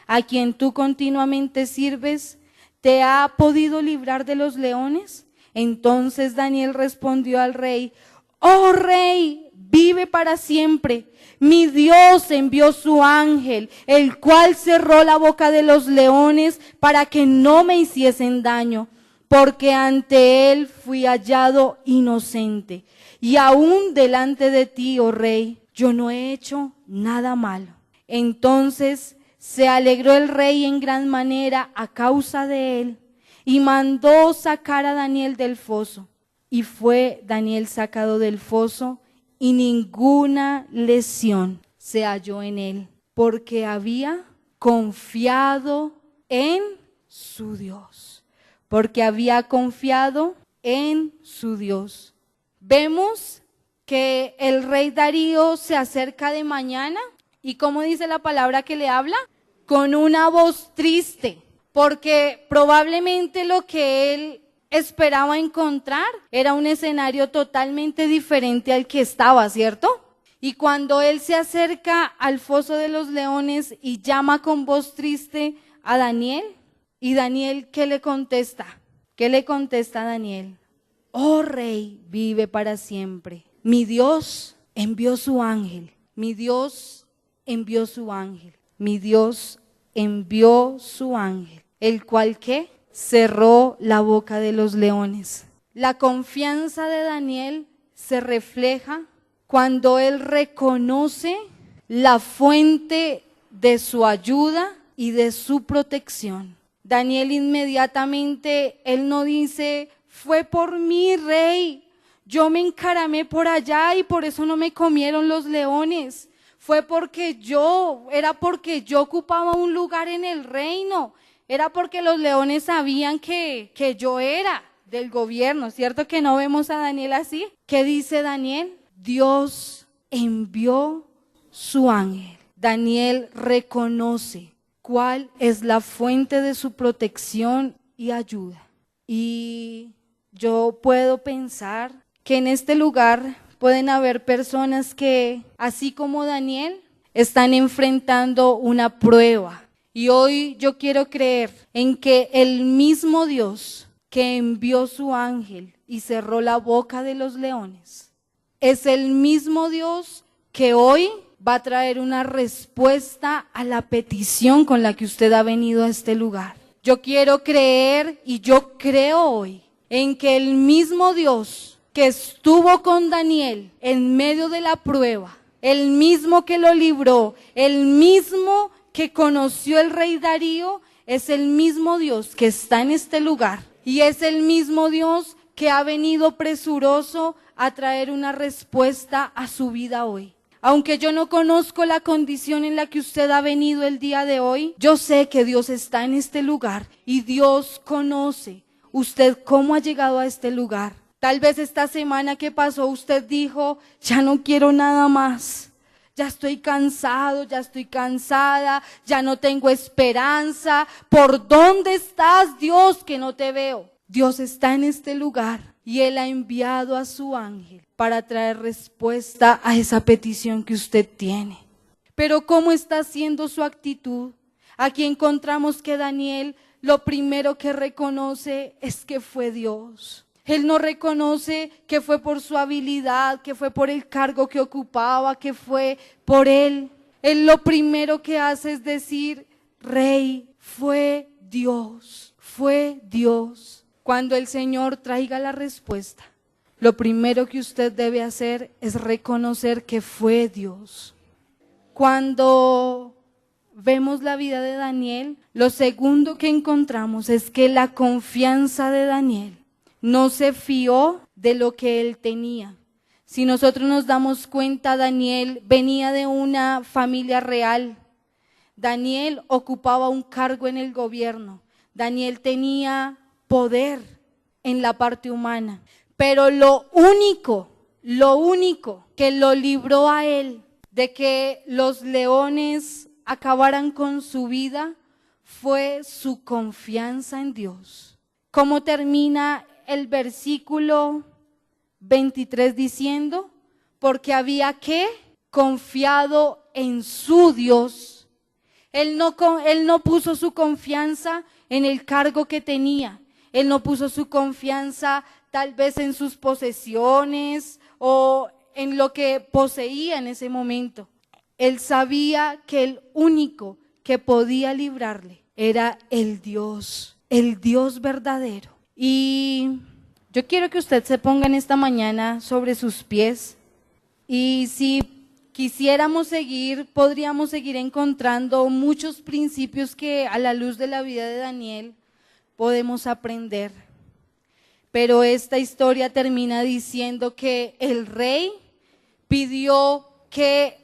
a quien tú continuamente sirves, ¿te ha podido librar de los leones? Entonces Daniel respondió al rey, oh rey, vive para siempre. Mi Dios envió su ángel, el cual cerró la boca de los leones para que no me hiciesen daño, porque ante él fui hallado inocente. Y aún delante de ti, oh rey, yo no he hecho nada malo. Entonces se alegró el rey en gran manera a causa de él, y mandó sacar a Daniel del foso. Y fue Daniel sacado del foso, y ninguna lesión se halló en él, porque había confiado en su Dios. Porque había confiado en su Dios. Vemos que el rey Darío se acerca de mañana, y ¿cómo dice la palabra que le habla? Con una voz triste, porque probablemente lo que él esperaba encontrar era un escenario totalmente diferente al que estaba, ¿cierto? Y cuando él se acerca al foso de los leones y llama con voz triste a Daniel, y Daniel, ¿qué le contesta? ¿Qué le contesta a Daniel? Oh rey, vive para siempre. Mi Dios envió su ángel. Mi Dios envió su ángel. Mi Dios envió su ángel, el cual ¿qué? Cerró la boca de los leones. La confianza de Daniel se refleja cuando él reconoce la fuente de su ayuda y de su protección. Daniel inmediatamente, él no dice, fue por mí, rey, yo me encaramé por allá y por eso no me comieron los leones. Fue porque era porque yo ocupaba un lugar en el reino. Era porque los leones sabían que yo era del gobierno, ¿cierto que no vemos a Daniel así? ¿Qué dice Daniel? Dios envió su ángel. Daniel reconoce cuál es la fuente de su protección y ayuda. Y yo puedo pensar que en este lugar pueden haber personas que, así como Daniel, están enfrentando una prueba. Y hoy yo quiero creer en que el mismo Dios que envió su ángel y cerró la boca de los leones, es el mismo Dios que hoy va a traer una respuesta a la petición con la que usted ha venido a este lugar. Yo quiero creer y yo creo hoy en que el mismo Dios que estuvo con Daniel en medio de la prueba, el mismo que lo libró, el mismo que conoció el rey Darío, es el mismo Dios que está en este lugar y es el mismo Dios que ha venido presuroso a traer una respuesta a su vida hoy. Aunque yo no conozco la condición en la que usted ha venido el día de hoy, yo sé que Dios está en este lugar y Dios conoce usted cómo ha llegado a este lugar. Tal vez esta semana que pasó usted dijo, ya no quiero nada más. Ya estoy cansado, ya estoy cansada, ya no tengo esperanza. ¿Por dónde estás, Dios, que no te veo? Dios está en este lugar y Él ha enviado a su ángel para traer respuesta a esa petición que usted tiene. Pero ¿cómo está siendo su actitud? Aquí encontramos que Daniel lo primero que reconoce es que fue Dios. Él no reconoce que fue por su habilidad, que fue por el cargo que ocupaba, que fue por él. Él lo primero que hace es decir, Rey, fue Dios, fue Dios. Cuando el Señor traiga la respuesta, lo primero que usted debe hacer es reconocer que fue Dios. Cuando vemos la vida de Daniel, lo segundo que encontramos es que la confianza de Daniel no se fió de lo que él tenía. Si nosotros nos damos cuenta, Daniel venía de una familia real. Daniel ocupaba un cargo en el gobierno. Daniel tenía poder en la parte humana. Pero lo único que lo libró a él de que los leones acabaran con su vida fue su confianza en Dios. ¿Cómo termina el versículo 23 diciendo? Porque había ¿qué? Confiado en su Dios. Él no puso su confianza en el cargo que tenía. Él no puso su confianza tal vez en sus posesiones o en lo que poseía en ese momento. Él sabía que el único que podía librarle era el Dios verdadero. Y yo quiero que usted se ponga en esta mañana sobre sus pies, y si quisiéramos seguir, podríamos seguir encontrando muchos principios que a la luz de la vida de Daniel podemos aprender. Pero esta historia termina diciendo que el rey pidió que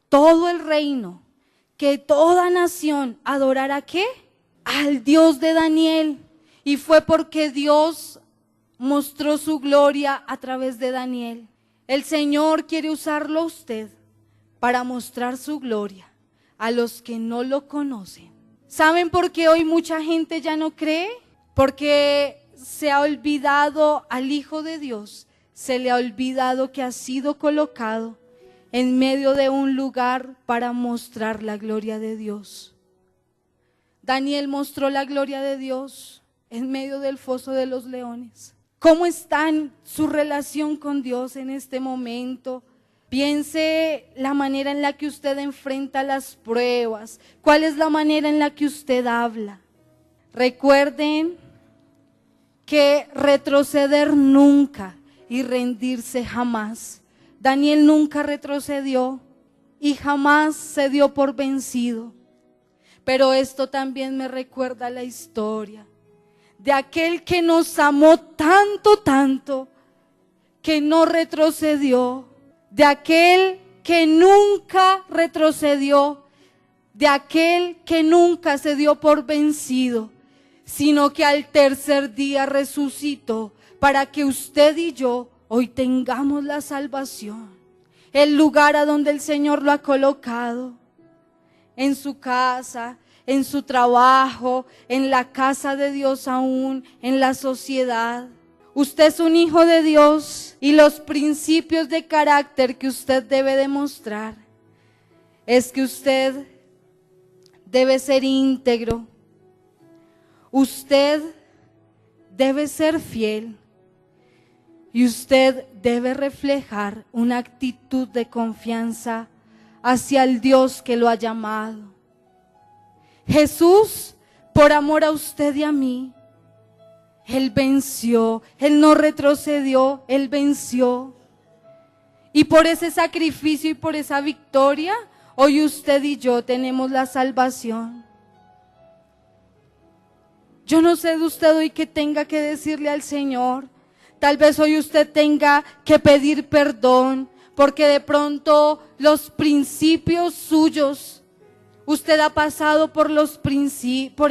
todo el reino, que toda nación adorara ¿qué? Al Dios de Daniel. Y fue porque Dios mostró su gloria a través de Daniel. El Señor quiere usarlo a usted para mostrar su gloria a los que no lo conocen. ¿Saben por qué hoy mucha gente ya no cree? Porque se ha olvidado al Hijo de Dios, se le ha olvidado que ha sido colocado en medio de un lugar para mostrar la gloria de Dios. Daniel mostró la gloria de Dios en medio del foso de los leones. ¿Cómo está su relación con Dios en este momento? Piense la manera en la que usted enfrenta las pruebas. ¿Cuál es la manera en la que usted habla? Recuerden que retroceder nunca y rendirse jamás. Daniel nunca retrocedió y jamás se dio por vencido. Pero esto también me recuerda la historia de aquel que nos amó tanto, que no retrocedió, de aquel que nunca retrocedió, de aquel que nunca se dio por vencido, sino que al tercer día resucitó para que usted y yo hoy tengamos la salvación, el lugar a donde el Señor lo ha colocado, en su casa, en su trabajo, en la casa de Dios aún, en la sociedad. Usted es un hijo de Dios y los principios de carácter que usted debe demostrar es que usted debe ser íntegro, usted debe ser fiel y usted debe reflejar una actitud de confianza hacia el Dios que lo ha llamado. Jesús, por amor a usted y a mí, Él venció, Él no retrocedió, Él venció. Y por ese sacrificio y por esa victoria, hoy usted y yo tenemos la salvación. Yo no sé de usted hoy que tenga que decirle al Señor. Tal vez hoy usted tenga que pedir perdón, porque de pronto los principios suyos, usted ha pasado por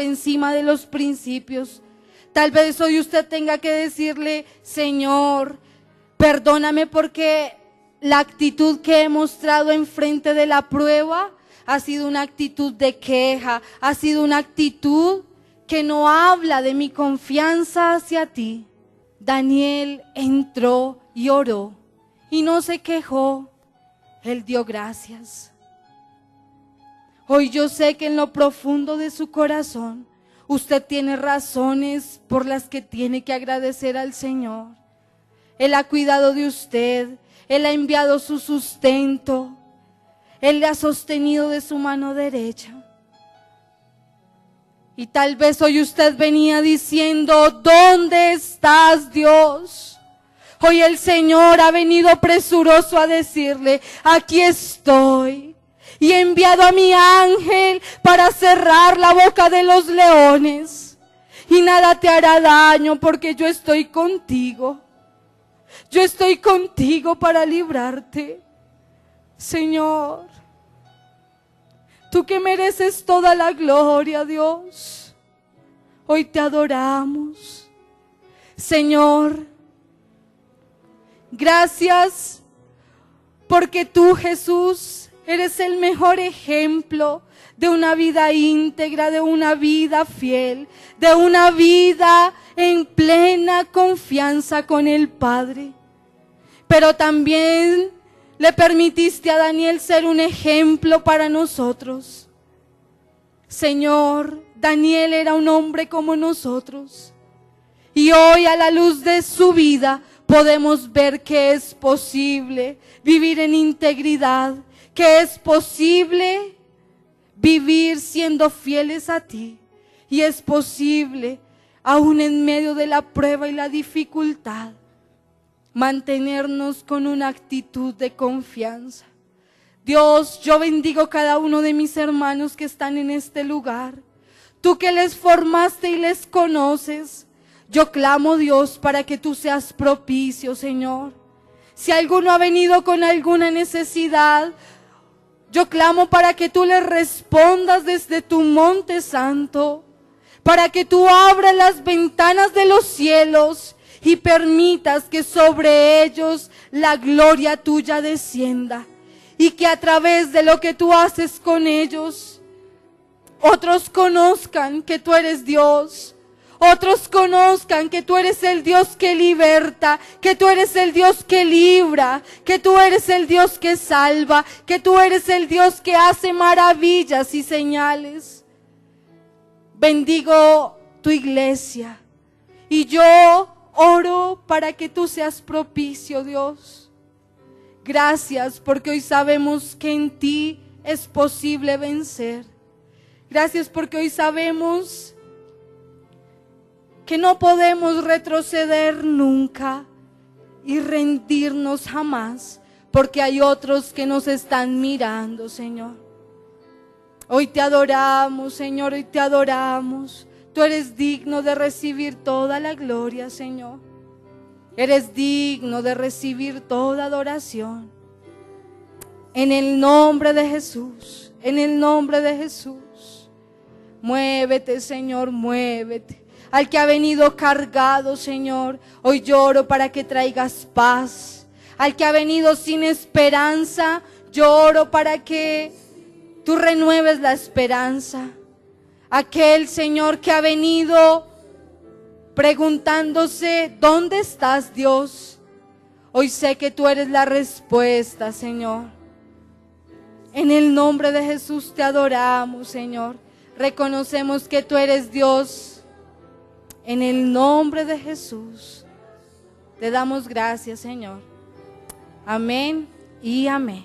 encima de los principios. Tal vez hoy usted tenga que decirle: Señor, perdóname porque la actitud que he mostrado enfrente de la prueba ha sido una actitud de queja, ha sido una actitud que no habla de mi confianza hacia ti. Daniel entró y oró y no se quejó, él dio gracias. Hoy yo sé que en lo profundo de su corazón usted tiene razones por las que tiene que agradecer al Señor. Él ha cuidado de usted, Él ha enviado su sustento, Él le ha sostenido de su mano derecha. Y tal vez hoy usted venía diciendo, ¿dónde estás, Dios? Hoy el Señor ha venido presuroso a decirle, aquí estoy. Y he enviado a mi ángel para cerrar la boca de los leones. Y nada te hará daño porque yo estoy contigo. Yo estoy contigo para librarte. Señor, tú que mereces toda la gloria, Dios, hoy te adoramos. Señor, gracias porque tú, Jesús, eres el mejor ejemplo de una vida íntegra, de una vida fiel, de una vida en plena confianza con el Padre. Pero también le permitiste a Daniel ser un ejemplo para nosotros. Señor, Daniel era un hombre como nosotros. Y hoy, a la luz de su vida, podemos ver que es posible vivir en integridad, que es posible vivir siendo fieles a ti. Y es posible, aún en medio de la prueba y la dificultad, mantenernos con una actitud de confianza. Dios, yo bendigo cada uno de mis hermanos que están en este lugar. Tú que les formaste y les conoces, yo clamo, Dios, para que tú seas propicio, Señor. Si alguno ha venido con alguna necesidad, yo clamo para que tú les respondas desde tu monte santo, para que tú abras las ventanas de los cielos y permitas que sobre ellos la gloria tuya descienda, y que a través de lo que tú haces con ellos, otros conozcan que tú eres Dios. Otros conozcan que tú eres el Dios que liberta, que tú eres el Dios que libra, que tú eres el Dios que salva, que tú eres el Dios que hace maravillas y señales. Bendigo tu iglesia y yo oro para que tú seas propicio, Dios. Gracias porque hoy sabemos que en ti es posible vencer. Gracias porque hoy sabemos que no podemos retroceder nunca y rendirnos jamás, porque hay otros que nos están mirando, Señor. Hoy te adoramos, Señor, hoy te adoramos. Tú eres digno de recibir toda la gloria, Señor. Eres digno de recibir toda adoración. En el nombre de Jesús, en el nombre de Jesús. Muévete, Señor, muévete. Al que ha venido cargado, Señor, hoy lloro para que traigas paz. Al que ha venido sin esperanza, lloro para que tú renueves la esperanza. Aquel, Señor, que ha venido preguntándose, ¿dónde estás, Dios? Hoy sé que tú eres la respuesta, Señor. En el nombre de Jesús te adoramos, Señor. Reconocemos que tú eres Dios. En el nombre de Jesús, te damos gracias, Señor. Amén y amén.